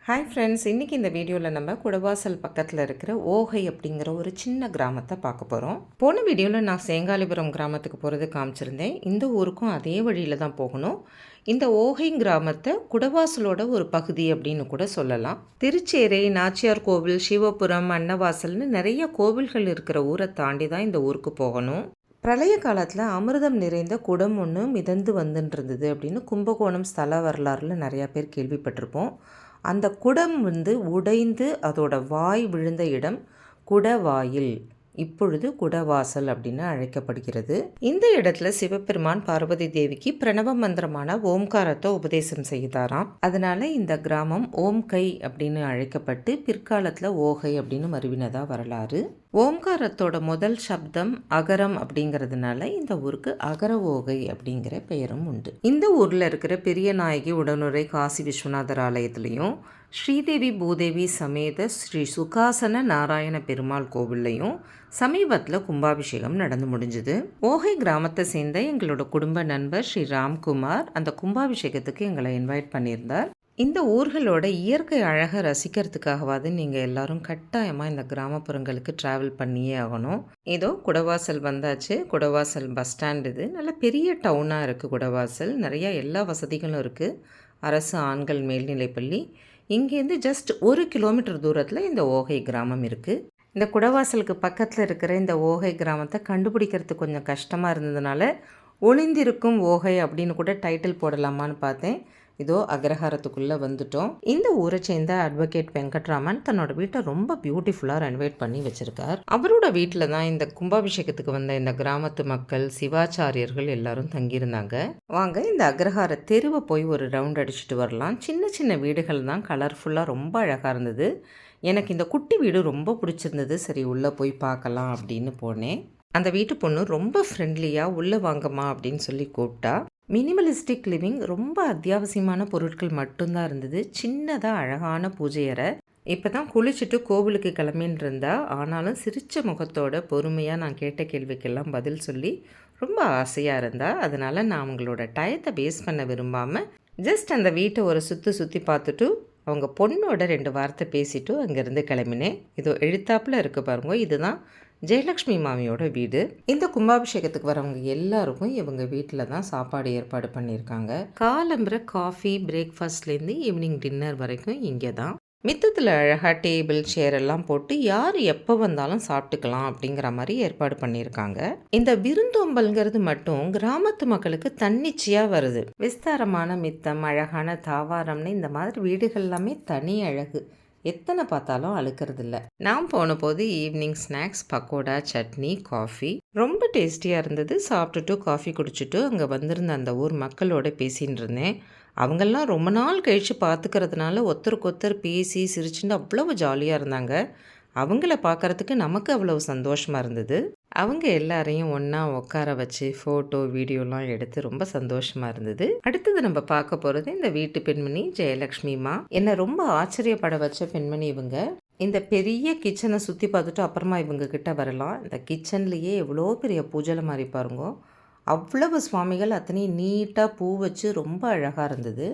Hi friends, இன்றைக்கி இந்த வீடியோவில் நம்ம குடவாசல் பக்கத்தில் இருக்கிற ஓகை அப்படிங்கிற ஒரு சின்ன கிராமத்தை பார்க்க போகிறோம். போன வீடியோவில் நான் சேங்காலிபுரம் கிராமத்துக்கு போகிறது காமிச்சிருந்தேன். இந்த ஊருக்கும் அதே வழியில் தான் போகணும். இந்த ஓகை கிராமத்தை குடவாசலோட ஒரு பகுதி அப்படின்னு கூட சொல்லலாம். திருச்சேரை, நாச்சியார் கோவில், சிவபுரம், அன்னவாசல்னு நிறைய கோவில்கள் இருக்கிற ஊரை தாண்டி தான் இந்த ஊருக்கு போகணும். பிரளய காலத்தில் அமிர்தம் நிறைந்த குடம் ஒன்று மிதந்து வந்துன்றது அப்படின்னு கும்பகோணம் ஸ்தல வரலாறுல நிறையா பேர் கேள்விப்பட்டிருப்போம். அந்த குடம் உடைந்து அதோட வாய் விழுந்த இடம் குடவாயில், இப்பொழுது குடவாசல் அப்படின்னு அழைக்கப்படுகிறது. இந்த இடத்துல சிவபெருமான் பார்வதி தேவிக்கு பிரணவ மந்திரமான ஓம்காரத்தை உபதேசம் செய்தாராம். அதனால இந்த கிராமம் ஓம்கை அப்படின்னு அழைக்கப்பட்டு பிற்காலத்தில் ஓகை அப்படின்னு மருவினதா வரலாறு. ஓம்காரத்தோட முதல் சப்தம் அகரம் அப்படிங்கிறதுனால இந்த ஊருக்கு அகர ஓகை அப்படிங்கிற பெயரும் உண்டு. இந்த ஊரில் இருக்கிற பெரிய நாயகி உடனுரை காசி விஸ்வநாதர் ஆலயத்திலையும், ஸ்ரீதேவி பூதேவி சமேத ஸ்ரீ சுகாசன நாராயண பெருமாள் கோவில்லையும் சமீபத்தில் கும்பாபிஷேகம் நடந்து முடிஞ்சுது. ஓகை கிராமத்தை சேர்ந்த எங்களோட குடும்ப நண்பர் ஸ்ரீ ராம்குமார் அந்த கும்பாபிஷேகத்துக்கு எங்களை இன்வைட் பண்ணியிருந்தார். இந்த ஊர்களோட இயற்கை அழகை ரசிக்கிறதுக்காகவாது நீங்கள் எல்லாரும் கட்டாயமாக இந்த கிராமப்புறங்களுக்கு ட்ராவல் பண்ணியே ஆகணும். ஏதோ குடவாசல் வந்தாச்சு. குடவாசல் பஸ் ஸ்டாண்ட் இது நல்ல பெரிய டவுனாக இருக்குது. குடவாசல் நிறையா எல்லா வசதிகளும் இருக்குது. அரசு ஆண்கள் மேல்நிலைப்பள்ளி. இங்கேருந்து ஜஸ்ட் 1 கிலோமீட்டர் தூரத்தில் இந்த ஓகை கிராமம் இருக்குது. இந்த குடவாசலுக்கு பக்கத்தில் இருக்கிற இந்த ஓகை கிராமத்தை கண்டுபிடிக்கிறதுக்கு கொஞ்சம் கஷ்டமாக இருந்ததுனால ஒளிந்திருக்கும் ஓகை அப்படின்னு கூட டைட்டில் போடலாமான்னு பார்த்தேன். இதோ அக்ரஹாரத்துக்குள்ளே வந்துட்டோம். இந்த ஊரை சேர்ந்த அட்வொகேட் வெங்கட்ராமன் தன்னோட வீட்டை ரொம்ப பியூட்டிஃபுல்லாக ரெனோவேட் பண்ணி வச்சுருக்கார். அவரோட வீட்டில் தான் இந்த கும்பாபிஷேகத்துக்கு வந்த இந்த கிராமத்து மக்கள், சிவாச்சாரியர்கள் எல்லாரும் தங்கியிருந்தாங்க. வாங்க இந்த அக்ரஹார தெருவை போய் ஒரு ரவுண்ட் அடிச்சுட்டு வரலாம். சின்ன சின்ன வீடுகள் தான், கலர்ஃபுல்லாக ரொம்ப அழகாக இருந்தது. எனக்கு இந்த குட்டி வீடு ரொம்ப பிடிச்சிருந்தது. சரி உள்ளே போய் பார்க்கலாம் அப்படின்னு போனேன். அந்த வீட்டு பொண்ணு ரொம்ப ஃப்ரெண்ட்லியாக உள்ளே வாங்கம்மா அப்படின்னு சொல்லி கூப்பிட்டா. மினிமலிஸ்டிக் லிவிங், ரொம்ப அத்தியாவசியமான பொருட்கள் மட்டும்தான் இருந்தது. சின்னதாக அழகான பூஜை அறை. இப்போ தான் குளிச்சுட்டு கோவிலுக்கு கிளம்பின்னு இருந்தா, ஆனாலும் சிரிச்ச முகத்தோட பொறுமையாக நான் கேட்ட கேள்விக்கெல்லாம் பதில் சொல்லி ரொம்ப ஆசையாக இருந்தா. அதனால் நான் அவங்களோட டயத்தை வேஸ்ட் பண்ண விரும்பாமல் ஜஸ்ட் அந்த வீட்டை ஒரு சுற்றி பார்த்துட்டு அவங்க பொண்ணோட 2 வார்த்தை பேசிட்டு அங்கேருந்து கிளம்பினேன். இதோ எழுத்தாப்பில் இருக்க பாருங்க, இதுதான் ஜெயலக்ஷ்மி மாமியோட வீடு. இந்த கும்பாபிஷேகத்துக்கு வரவங்க எல்லாருக்கும் இவங்க வீட்டில் தான் சாப்பாடு ஏற்பாடு பண்ணியிருக்காங்க. காலம்புற காஃபி, பிரேக்ஃபாஸ்ட்லேருந்து ஈவினிங் டின்னர் வரைக்கும் இங்கே தான். மித்தத்தில் அழகாக டேபிள், சேர் எல்லாம் போட்டு யார் எப்போ வந்தாலும் சாப்பிட்டுக்கலாம் அப்படிங்கிற மாதிரி ஏற்பாடு பண்ணியிருக்காங்க. இந்த விருந்தோம்பல்ங்கிறது மட்டும் கிராமத்து மக்களுக்கு தன்னிச்சையாக வருது. விஸ்தாரமான மித்தம், அழகான தாவாரம்னு இந்த மாதிரி வீடுகள் எல்லாமே தனி அழகு. எத்தனை பார்த்தாலும் அழுக்கிறது இல்லை. நான் போன போது evening snacks, pakoda, chutney, coffee ரொம்ப டேஸ்டியாக இருந்தது. சாப்பிட்டுட்டு காஃபி குடிச்சிட்டு அங்கே வந்திருந்த அந்த ஊர் மக்களோட பேசின்னு இருந்தேன். அவங்கெல்லாம் ரொம்ப நாள் கழித்து பார்த்துக்கிறதுனால ஒருத்தருக்கு பேசி சிரிச்சுட்டு அவ்வளவு ஜாலியாக இருந்தாங்க. அவங்கள பார்க்குறதுக்கு நமக்கு அவ்வளவு சந்தோஷமாக இருந்தது. அவங்க எல்லாரையும் ஒன்றா உட்கார வச்சு ஃபோட்டோ, வீடியோலாம் எடுத்து ரொம்ப சந்தோஷமாக இருந்தது. அடுத்தது நம்ம பார்க்க போகிறது இந்த வீட்டு பெண்மணி ஜெயலக்ஷ்மிமா. என்னை ரொம்ப ஆச்சரியப்பட வச்ச பெண்மணி இவங்க. இந்த பெரிய கிச்சனை சுற்றி பார்த்துட்டு அப்புறமா இவங்க கிட்ட வரலாம். இந்த கிச்சன்லேயே எவ்வளோ பெரிய பூஜை மாதிரி பாருங்க. அவ்வளவு சுவாமிகள், அத்தனையும் நீட்டாக பூ வச்சு ரொம்ப அழகாக இருந்தது.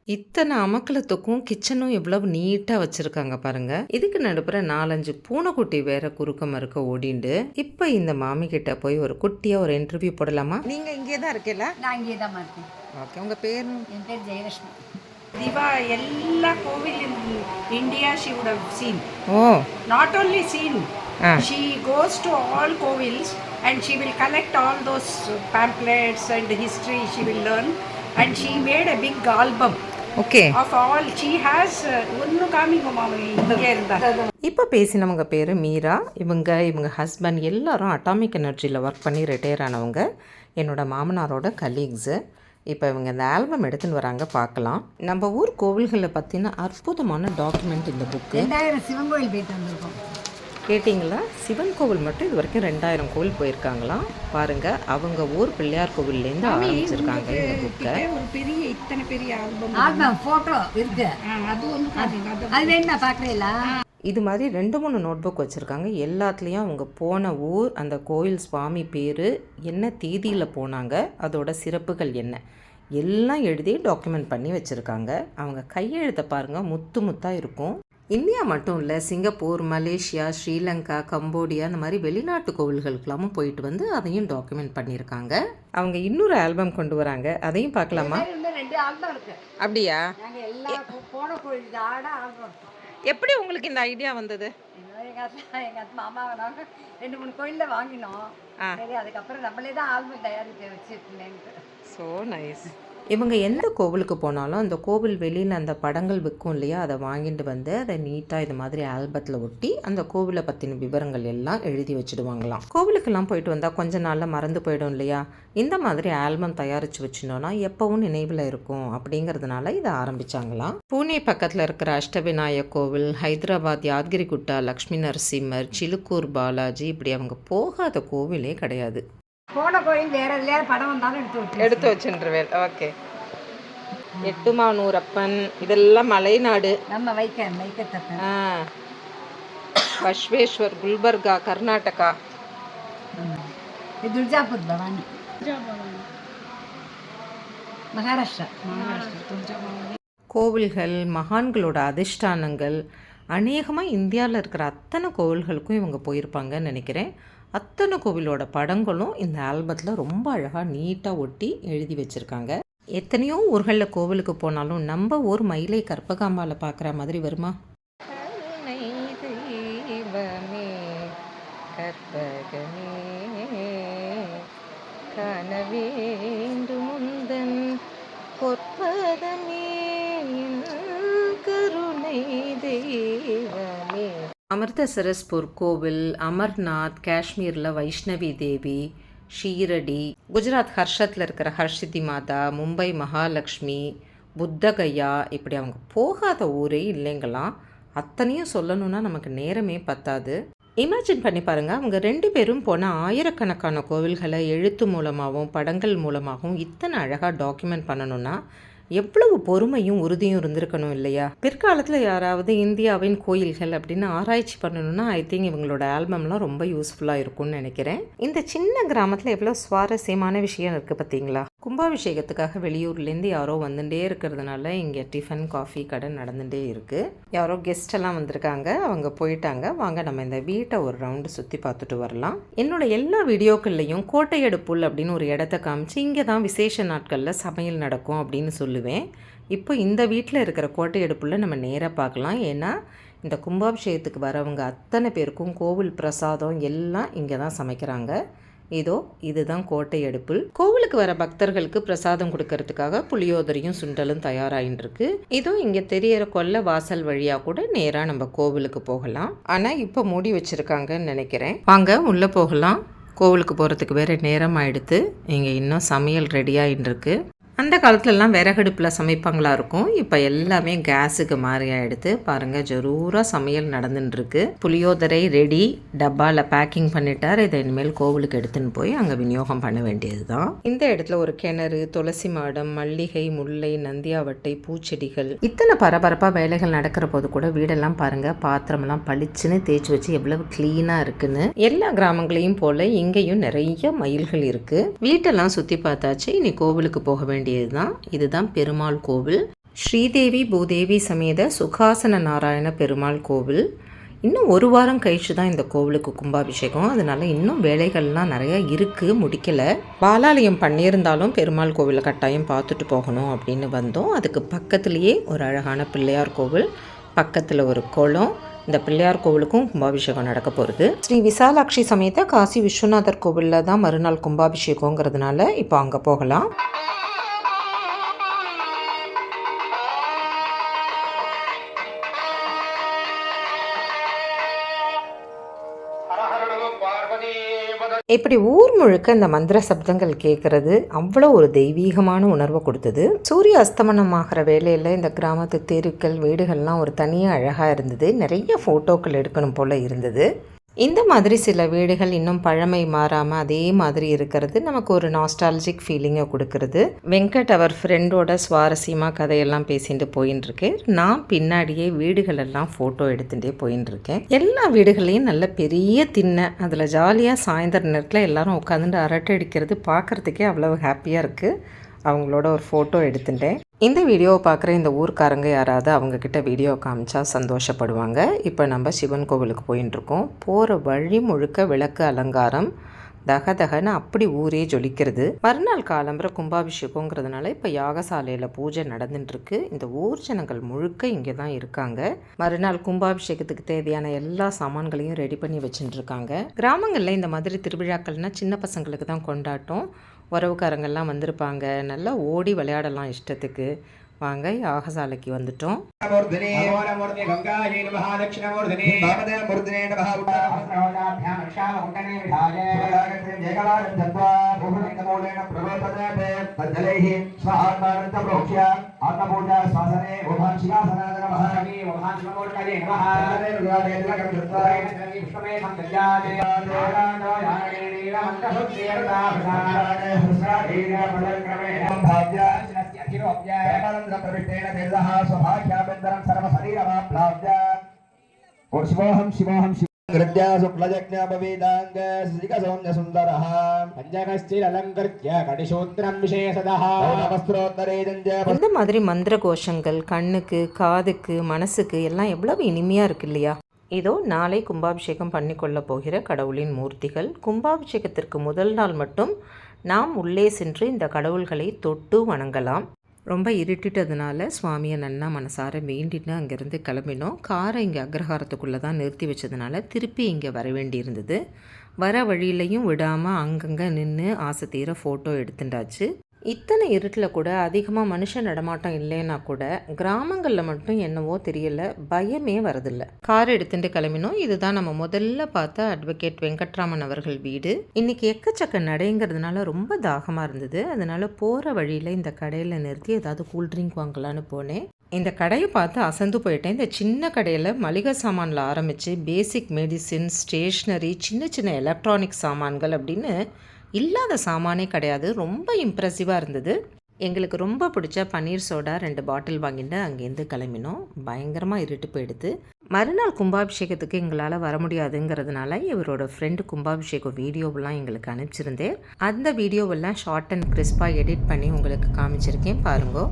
இத்தனை அமக்கலத்துக்கும் கிச்சனும் எவ்வளவு நீட்டாக வச்சுருக்காங்க பாருங்கள். இதுக்கு நடுப்புற 4-5 பூனைக்குட்டி வேற குறுக்க மறுக்க ஓடிண்டு. இப்போ இந்த மாமி கிட்ட போய் ஒரு குட்டியாக ஒரு இன்டர்வியூ போடலாமா? நீங்கள் இங்கே தான் இருக்கீங்களா? நான் இங்கே தான் இருக்கேன். ஓகே, உங்கள் பேர்? என் பேர் ஜெயலட்சுமி. Diva, எல்லா கோவில் in India she would have seen. Oh. Not only seen. She goes to all kovils and she will collect all those pamphlets and history she will learn, and she made a big album. Okay. Of all she has ஒன்னு காமிங்க மாமா இங்கே இருந்தா. இப்போ பேசினவங்க பேர் மீரா. இவங்க husband எல்லாரும் atomic எனர்ஜியில் work பண்ணி ரிட்டையர் ஆனவங்க. என்னோட மாமனாரோட கலீக்ஸு. இப்போ இவங்க இந்த ஆல்பம் எடுத்துன்னு வராங்க, பார்க்கலாம். நம்ம ஊர் கோவில்களை பற்றின அற்புதமான டாக்குமெண்ட் இந்த புக்கு. 2000 சிவன் கோயில் போயிட்டு வந்திருக்கோம். கேட்டிங்களா? சிவன் கோவில் மட்டும் இது வரைக்கும் 2000 கோவில் போயிருக்காங்களாம். பாருங்கள், அவங்க ஊர் பிள்ளையார் கோவில்லேருந்து ஆரம்பிச்சிருக்காங்க இந்த புக்கை. ஒரு பெரிய இத்தனை பெரிய ஆல்பம் ஃபோட்டோ இருக்கு. அது ஒன்று அது வேணுமா பார்க்குறீங்களா? இது மாதிரி 2-3 நோட் புக் வச்சுருக்காங்க. எல்லாத்துலேயும் அவங்க போன ஊர், அந்த கோயில் சுவாமி பேர், என்ன தேதியில் போனாங்க, அதோட சிறப்புகள் என்ன, எல்லாம் எழுதி டாக்குமெண்ட் பண்ணி வச்சுருக்காங்க. அவங்க கையெழுத்தை பாருங்கள், முத்து முத்தாக இருக்கும். இந்தியா மட்டும் இல்லை, சிங்கப்பூர், மலேசியா, ஸ்ரீலங்கா, கம்போடியா இந்த மாதிரி வெளிநாட்டு கோவில்களுக்கெல்லாமும் போயிட்டு வந்து அதையும் டாக்குமெண்ட் பண்ணியிருக்காங்க. அவங்க இன்னொரு ஆல்பம் கொண்டு வராங்க, அதையும் பார்க்கலாமா? இன்னும் 2 ஆல்பம் இருக்கு. அப்படியா? நாங்கள் எல்லா போன கோயில் ஆட ஆல்பம். எப்படி உங்களுக்கு இந்த ஐடியா வந்தது? எங்கள் மாமா நாங்கள் 2-3 கோயிலில் வாங்கினோம். சரி, அதுக்கப்புறம் நம்மளே தான் ஆல்பம் தயாரித்து வச்சுருந்தேன்ட்டு. So nice. இவங்க எந்த கோவிலுக்கு போனாலும் அந்த கோவில் வெளியில் அந்த படங்கள் விற்கும் இல்லையா, அதை வாங்கிட்டு வந்து அதை நீட்டாக இது மாதிரி ஆல்பத்தில் ஒட்டி அந்த கோவிலை பற்றின விவரங்கள் எல்லாம் எழுதி வச்சுடுவாங்களாம். கோவிலுக்கெல்லாம் போயிட்டு வந்தால் கொஞ்ச நாளில் மறந்து போயிடும் இல்லையா, இந்த மாதிரி ஆல்பம் தயாரித்து வச்சுட்டோன்னா எப்பவும் நினைவில் இருக்கும் அப்படிங்கிறதுனால இதை ஆரம்பித்தாங்களாம். பூனே பக்கத்தில் இருக்கிற அஷ்டவிநாயக் கோவில், ஹைதராபாத் யாத்கிரிகுட்டா, லக்ஷ்மி நரசிம்மர், சிலுக்கூர் பாலாஜி, இப்படி அவங்க போகாத கோவிலே கிடையாது. போன கோயில் வேற எதுலையாவது படம் வந்தாலும் எடுத்து வச்சுருவேன். ஓகே. எட்டுமானூரப்பன், இதெல்லாம் மலைநாடு. நம்ம வைக்கத்தப்பன், பஷ்வேஸ்வர், குல்பர்கா, கர்நாடகா. துர்ஜாபூர் பவானி, மகாராஷ்டிரா. கோவில்கள், மகான்களோட அதிஷ்டானங்கள், அநேகமாக இந்தியாவில் இருக்கிற அத்தனை கோவில்களுக்கும் இவங்க போயிருப்பாங்கன்னு நினைக்கிறேன். அத்தனை கோவிலோட படங்களும் இந்த ஆல்பத்தில் ரொம்ப அழகாக நீட்டாக ஒட்டி எழுதி வச்சுருக்காங்க. எத்தனையோ ஊர்களில் கோவிலுக்கு போனாலும் நம்ம ஊர் மயிலை கற்பகாம்பாவில் பார்க்குற மாதிரி வருமா? தெய்வமே கற்பகமே கனவேண்டுமுந்தன் பொற்பதமே கருணை தெய்வமே. அமிர்தசரஸ்பூர் கோவில், அமர்நாத், காஷ்மீரில் வைஷ்ணவி தேவி, ஷீரடி, குஜராத் ஹர்ஷத்தில் இருக்கிற ஹர்ஷிதி மாதா, மும்பை மகாலட்சுமி, புத்தகயா, இப்படி அவங்க போகாத ஊரே இல்லைங்களாம். அத்தனையும் சொல்லணுன்னா நமக்கு நேரமே பத்தாது. இமேஜின் பண்ணி பாருங்கள், அவங்க 2 பேரும் போன ஆயிரக்கணக்கான கோவில்களை எழுத்து மூலமாகவும் படங்கள் மூலமாகவும் இத்தனை அழகாக டாக்குமெண்ட் பண்ணணுன்னா எவ்வளவு பொறுமையும் உறுதியும் இருந்திருக்கணும் இல்லையா? பிற்காலத்தில் யாராவது இந்தியாவின் கோயில்கள் அப்படின்னு ஆராய்ச்சி பண்ணணும்னா ஐ திங்க் இவங்களோட ஆல்பம்லாம் ரொம்ப யூஸ்ஃபுல்லாக இருக்கும்னு நினைக்கிறேன். இந்த சின்ன கிராமத்தில் எவ்வளோ சுவாரஸ்யமான விஷயம் இருக்குது பார்த்தீங்களா? கும்பாபிஷேகத்துக்காக வெளியூர்லேருந்து யாரோ வந்துட்டே இருக்கிறதுனால இங்கே டிஃபன் காஃபி கடை நடந்துகிட்டே இருக்குது. யாரோ கெஸ்டெல்லாம் வந்திருக்காங்க, அவங்க போயிட்டாங்க. வாங்க நம்ம இந்த வீட்டை ஒரு ரவுண்டு சுற்றி பார்த்துட்டு வரலாம். என்னோட எல்லா வீடியோக்கள்லையும் கோட்டையடுப்புல் அப்படின்னு ஒரு இடத்த காமிச்சு இங்கே தான் விசேஷ நாட்களில் சமையல் நடக்கும் அப்படின்னு சொல்லுவேன். இப்போ இந்த வீட்டில் இருக்கிற கோட்டையடுப்புல நம்ம நேராக பார்க்கலாம். ஏன்னா இந்த கும்பாபிஷேகத்துக்கு வரவங்க அத்தனை பேருக்கும் கோவில் பிரசாதம் எல்லாம் இங்கே தான் சமைக்கிறாங்க. இதோ இதுதான் கோட்டையடுப்புல். கோவிலுக்கு வர பக்தர்களுக்கு பிரசாதம் கொடுக்கறதுக்காக புளியோதரையும் சுண்டலும் தயாராகிட்டு இருக்கு. இதோ இங்கே தெரியற கொல்லை வாசல் வழியாக கூட நேராக நம்ம கோவிலுக்கு போகலாம். ஆனால் இப்போ மூடி வச்சுருக்காங்கன்னு நினைக்கிறேன். வாங்க உள்ளே போகலாம். கோவிலுக்கு போகிறதுக்கு வேறு நேரம் ஆகிடுது. இங்கே இன்னும் சமையல் ரெடியாகிட்டு இருக்கு. அந்த காலத்துலலாம் விறகடுப்பில் சமைப்பாங்களா இருக்கும். இப்போ எல்லாமே கேஸுக்கு மாறி ஆகிடுது. பாருங்கள், ஜரூராக சமையல் நடந்துட்டுருக்கு. புளியோதரை ரெடி, டப்பாவில் பேக்கிங் பண்ணிட்டார். இதை இனிமேல் கோவிலுக்கு எடுத்துன்னு போய் அங்கே விநியோகம் பண்ண வேண்டியது தான். இந்த இடத்துல ஒரு கிணறு, துளசி மாடம், மல்லிகை, முல்லை, நந்தியாவட்டை, பூச்செடிகள், இத்தனை பரபரப்பாக வேலைகள் நடக்கிற போது கூட வீடெல்லாம் பாருங்கள், பாத்திரமெல்லாம் பளிச்சுன்னு தேய்ச்சி வச்சு எவ்வளவு க்ளீனாக இருக்குன்னு. எல்லா கிராமங்களையும் போல் இங்கேயும் நிறைய மயில்கள் இருக்குது. வீட்டெல்லாம் சுற்றி பார்த்தாச்சு. இனி கோவிலுக்கு போக வேண்டிய இதுதான் பெருமாள் கோவில். ஸ்ரீதேவி பூதேவி சமேத சுகாசன நாராயண பெருமாள் கோவில். இன்னும் 1 வாரம் கழிச்சு தான் இந்த கோவிலுக்கு கும்பாபிஷேகம். அதனால இன்னும் வேலைகள்லாம் நிறையா இருக்குது, முடிக்கலை. பாலாலயம் பண்ணியிருந்தாலும் பெருமாள் கோவிலை கட்டாயம் பார்த்துட்டு போகணும் அப்படின்னு வந்தோம். அதுக்கு பக்கத்துலேயே ஒரு அழகான பிள்ளையார் கோவில், பக்கத்தில் ஒரு குளம். இந்த பிள்ளையார் கோவிலுக்கும் கும்பாபிஷேகம் நடக்க போகிறது. ஸ்ரீ விசாலாட்சி சமேத காசி விஸ்வநாதர் கோவிலில் தான் மறுநாள் கும்பாபிஷேகங்கிறதுனால இப்போ அங்கே போகலாம். இப்படி ஊர் முழுக்க இந்த மந்திர சப்தங்கள் கேட்கறது அவ்வளோ ஒரு தெய்வீகமான உணர்வை கொடுத்தது. சூரிய அஸ்தமனமாகிற வேலையில் இந்த கிராமத்து தெருக்கள், வீடுகள்லாம் ஒரு தனியாக அழகாக இருந்தது. நிறைய ஃபோட்டோக்கள் எடுக்கணும் போல் இருந்தது. இந்த மாதிரி சில வீடுகள் இன்னும் பழமை மாறாமல் அதே மாதிரி இருக்கிறது நமக்கு ஒரு நாஸ்டாலஜிக் ஃபீலிங்கை கொடுக்கறது. வெங்கட் அவர் ஃப்ரெண்டோட சுவாரஸ்யமாக கதையெல்லாம் பேசிட்டு போயின்னு இருக்கேன். நான் பின்னாடியே வீடுகளெல்லாம் ஃபோட்டோ எடுத்துகிட்டே போயின்னு இருக்கேன். எல்லா வீடுகளையும் நல்ல பெரிய திண்ணை, அதில் ஜாலியாக சாயந்தர நேரத்தில் எல்லாரும் உட்காந்துட்டு அரட்டை அடிக்கிறது பார்க்குறதுக்கே அவ்வளோ ஹாப்பியாக இருக்குது. அவங்களோட ஒரு ஃபோட்டோ எடுத்துட்டேன். இந்த வீடியோவை பார்க்குற இந்த ஊர்க்காரங்க யாராவது அவங்கக்கிட்ட வீடியோ காமிச்சா சந்தோஷப்படுவாங்க. இப்போ நம்ம சிவன் கோவிலுக்கு போயின்ட்டுருக்கோம். போகிற வழி முழுக்க விளக்கு அலங்காரம் தகதகன்னு அப்படி ஊரே ஜொலிக்கிறது. மறுநாள் காலம்புற கும்பாபிஷேகங்கிறதுனால இப்போ யாகசாலையில் பூஜை நடந்துட்டுருக்கு. இந்த ஊர் ஜனங்கள் முழுக்க இங்கே தான் இருக்காங்க. மறுநாள் கும்பாபிஷேகத்துக்கு தேவையான எல்லா சாமான்களையும் ரெடி பண்ணி வச்சுட்டுருக்காங்க. கிராமங்களில் இந்த மாதிரி திருவிழாக்கள்னால் சின்ன பசங்களுக்கு தான் கொண்டாட்டம். உறவுக்காரங்கள்லாம் வந்திருப்பாங்க. நல்லா ஓடி விளையாடலாம் இஷ்டத்துக்கு. வாங்க யாகசாலைக்கு வந்துட்டோம். இந்த மாதிரி மந்திர கோஷங்கள் கண்ணுக்கு காதுக்கு மனசுக்கு எல்லாம் எவ்வளவு இனிமையாக இருக்கு இல்லையா? இதோ நாளை கும்பாபிஷேகம் பண்ணிக்கொள்ள போகிற கடவுளின் மூர்த்திகள். கும்பாபிஷேகத்திற்கு முதல் நாள் மட்டும் நாம் உள்ளே சென்று இந்த கடவுள்களை தொட்டு வணங்கலாம். ரொம்ப இருட்டிட்டதுனால சுவாமியை நன்னா மனசார வேண்டிட்டு அங்கேருந்து கிளம்பினோம். காரை இங்கே அக்ரஹாரத்துக்குள்ளே தான் நிறுத்தி வச்சதுனால திருப்பி இங்கே வர வேண்டியிருந்தது. வர வழியிலையும் விடாமல் அங்கங்கே நின்று ஆசை தீர ஃபோட்டோ எடுத்துட்டாச்சு. இத்தனை இருட்டில் கூட அதிகமாக மனுஷ நடமாட்டம் இல்லைன்னா கூட கிராமங்களில் மட்டும் என்னவோ தெரியல, பயமே வரதில்லை. கார் எடுத்துட்டு கிளம்பினோம். இதுதான் நம்ம முதல்ல பார்த்த அட்வொகேட் வெங்கட்ராமன் அவர்கள் வீடு. இன்னைக்கு எக்கச்சக்க நடைங்கிறதுனால ரொம்ப தாகமாக இருந்தது. அதனால போகிற வழியில் இந்த கடையில் நிறுத்தி ஏதாவது கூல்ட்ரிங்க் வாங்கலான்னு போனேன். இந்த கடையை பார்த்து அசந்து போயிட்டேன். இந்த சின்ன கடையில் மளிகை சாமானில் ஆரம்பித்து பேசிக் மெடிசின், ஸ்டேஷ்னரி, சின்ன சின்ன எலக்ட்ரானிக் சாமான்கள் அப்படின்னு இல்லாத சாமானே கிடையாது. ரொம்ப இம்ப்ரெசிவாக இருந்தது. எங்களுக்கு ரொம்ப பிடிச்ச பன்னீர் சோடா 2 பாட்டில் வாங்கிட்டு அங்கேருந்து கிளம்பினோம். பயங்கரமாக இருட்டு போயிடுது. மறுநாள் கும்பாபிஷேகத்துக்கு எங்களால் வர முடியாதுங்கிறதுனால இவரோட ஃப்ரெண்டு கும்பாபிஷேகம் வீடியோவெல்லாம் எங்களுக்கு அனுப்பிச்சிருந்தேன். அந்த வீடியோவெல்லாம் ஷார்ட் அண்ட் கிறிஸ்பாக எடிட் பண்ணி உங்களுக்கு காமிச்சிருக்கேன், பாருங்கோ.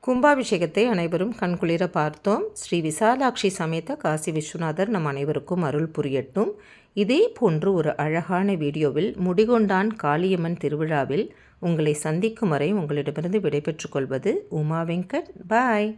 கும்பாபிஷேகத்தை அனைவரும் கண்குளிர பார்த்தோம். ஸ்ரீ விசாலாட்சி சமேத காசி விஸ்வநாதர் நம் அனைவருக்கும் அருள் புரியட்டும். இதே போன்று ஒரு அழகான வீடியோவில் முடிகொண்டான் காளியம்மன் திருவிழாவில் உங்களை சந்திக்கும் வரை உங்களிடமிருந்து விடைபெற்றுக் கொள்வது உமா வெங்கட். பாய்.